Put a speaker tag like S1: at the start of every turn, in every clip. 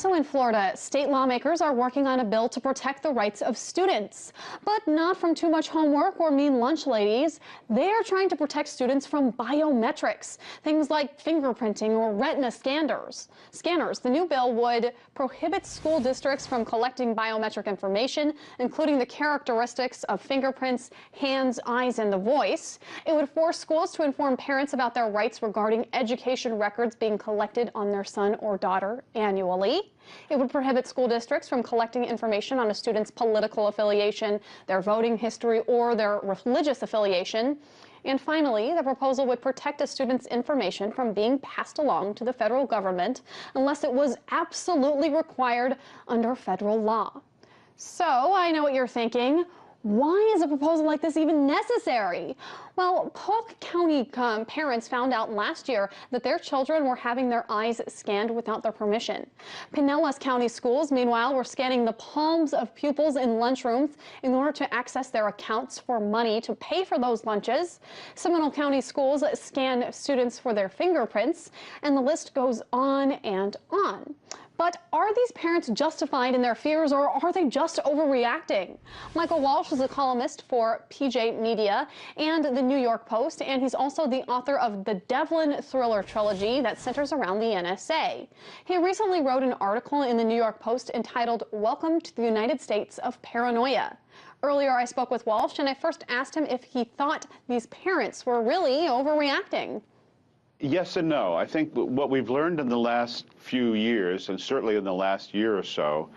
S1: Also in Florida, state lawmakers are working on a bill to protect the rights of students, but not from too much homework or mean lunch ladies. They are trying to protect students from biometrics, things like fingerprinting or retina scanners. The new bill would prohibit school districts from collecting biometric information, including the characteristics of fingerprints, hands, eyes, and the voice. It would force schools to inform parents about their rights regarding education records being collected on their son or daughter annually. It would prohibit school districts from collecting information on a student's political affiliation, their voting history, or their religious affiliation. And finally, the proposal would protect a student's information from being passed along to the federal government unless it was absolutely required under federal law. So I know what you're thinking. Why is a proposal like this even necessary? Well, Polk County parents found out last year that their children were having their eyes scanned without their permission. Pinellas County schools, meanwhile, were scanning the palms of pupils in lunchrooms in order to access their accounts for money to pay for those lunches. Seminole County schools scan students for their fingerprints, and the list goes on and on. But are these parents justified in their fears, or are they just overreacting? Michael Walsh is a columnist for PJ Media and the New York Post, and he's also the author of the Devlin Trilogy that centers around the NSA. He recently wrote an article in the New York Post entitled, "Welcome to the United States of Paranoia." Earlier, I spoke with Walsh, and I first asked him if he thought these parents were really overreacting.
S2: Yes and no. I think what we've learned in the last few years, and certainly in the last year or so,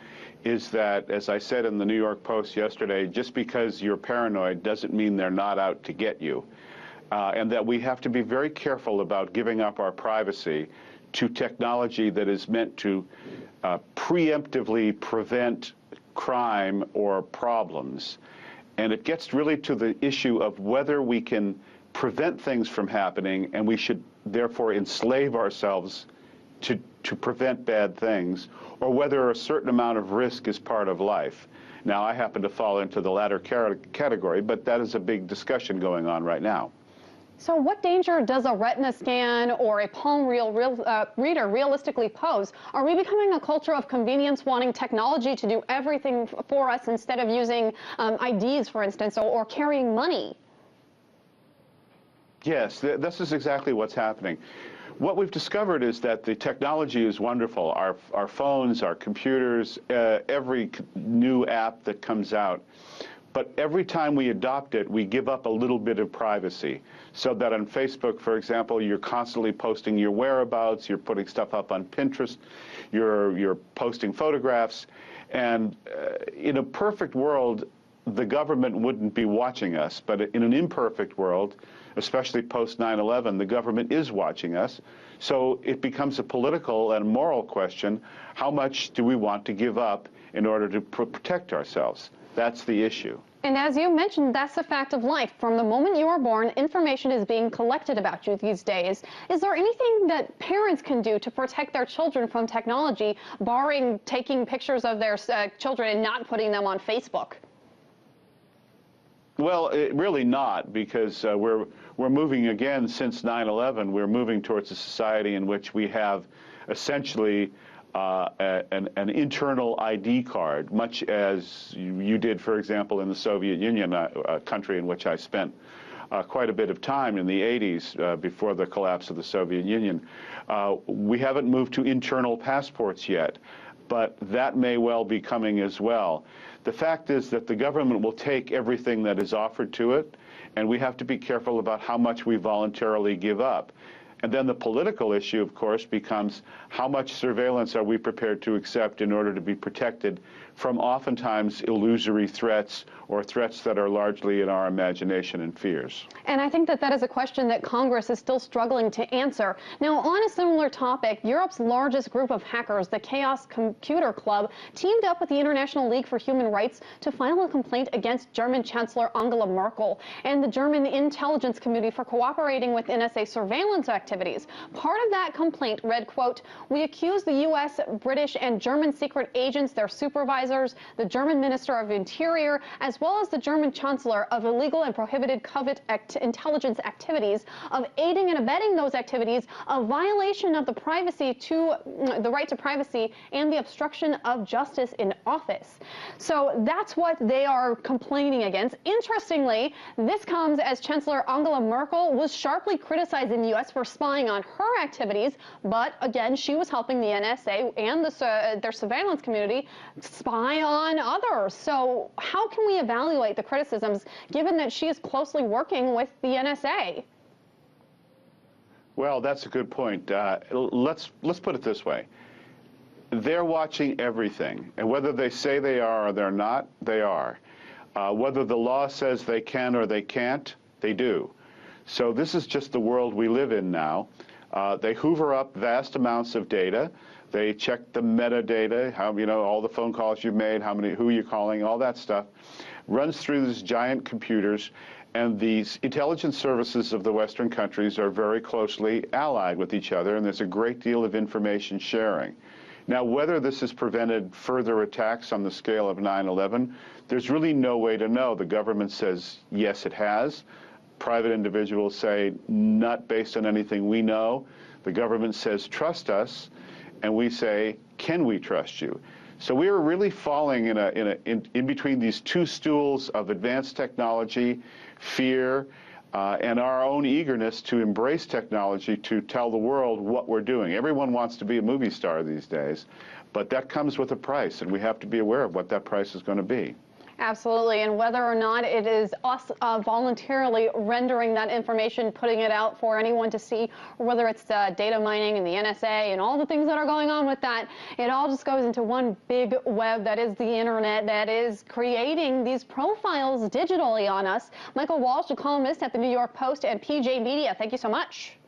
S2: is that, as I said in the New York Post yesterday, just because you're paranoid doesn't mean they're not out to get you. And that we have to be very careful about giving up our privacy to technology that is meant to preemptively prevent crime or problems. And it gets really to the issue of whether we can prevent things from happening, and we should therefore enslave ourselves to prevent bad things, or whether a certain amount of risk is part of life. Now, I happen to fall into the latter category, but that is a big discussion going on right now.
S1: So what danger does a retina scan or a palm reader realistically pose? Are we becoming a culture of convenience, wanting technology to do everything for us instead of using IDs, for instance, or carrying money?
S2: Yes, this is exactly what's happening. What we've discovered is that the technology is wonderful. Our phones, our computers, every new app that comes out. But every time we adopt it, we give up a little bit of privacy. So that on Facebook, for example, you're constantly posting your whereabouts, you're putting stuff up on Pinterest, you're posting photographs. And in a perfect world, the government wouldn't be watching us. But in an imperfect world, especially post 9/11, the government is watching us. So it becomes a political and moral question. How much do we want to give up in order to protect ourselves? That's the issue.
S1: And as you mentioned, that's a fact of life. From the moment you are born, information is being collected about you these days. Is there anything that parents can do to protect their children from technology, barring taking pictures of their children and not putting them on Facebook?
S2: Well, really not, because we're moving again since 9/11. We're moving towards a society in which we have essentially an internal ID card, much as you did, for example, in the Soviet Union, a country in which I spent quite a bit of time in the 80s before the collapse of the Soviet Union. We haven't moved to internal passports yet, but that may well be coming as well. The fact is that the government will take everything that is offered to it, and we have to be careful about how much we voluntarily give up. And then the political issue, of course, becomes how much surveillance are we prepared to accept in order to be protected from oftentimes illusory threats or threats that are largely in our imagination and fears.
S1: And I think that is a question that Congress is still struggling to answer. Now, on a similar topic, Europe's largest group of hackers, the Chaos Computer Club, teamed up with the International League for Human Rights to file a complaint against German Chancellor Angela Merkel and the German intelligence community for cooperating with NSA surveillance activities activities. Part of that complaint read, quote, "We accuse the U.S., British, and German secret agents, their supervisors, the German Minister of Interior, as well as the German Chancellor of illegal and prohibited covert intelligence activities, of aiding and abetting those activities, a violation of the right to privacy, and the obstruction of justice in office." So that's what they are complaining against. Interestingly, this comes as Chancellor Angela Merkel was sharply criticizing the U.S. for spying on her activities, but again, she was helping the NSA and their surveillance community spy on others. So how can we evaluate the criticisms given that she is closely working with the NSA?
S2: Well, that's a good point. Let's put it this way. They're watching everything, and whether they say they are or they're not, they are. Whether the law says they can or they can't, they do. So this is just the world we live in now. They hoover up vast amounts of data. They check the metadata, all the phone calls you've made, who you're calling, all that stuff, runs through these giant computers. And these intelligence services of the Western countries are very closely allied with each other, and there's a great deal of information sharing. Now, whether this has prevented further attacks on the scale of 9/11, there's really no way to know. The government says, yes, it has. Private individuals say, not based on anything we know. The government says, trust us. And we say, can we trust you? So we are really falling in between these two stools of advanced technology, fear, and our own eagerness to embrace technology to tell the world what we're doing. Everyone wants to be a movie star these days, but that comes with a price, and we have to be aware of what that price is going to be.
S1: Absolutely, and whether or not it is us voluntarily rendering that information, putting it out for anyone to see, or whether it's data mining and the NSA and all the things that are going on with that, it all just goes into one big web that is the internet that is creating these profiles digitally on us. Michael Walsh, a columnist at the New York Post and PJ Media, thank you so much.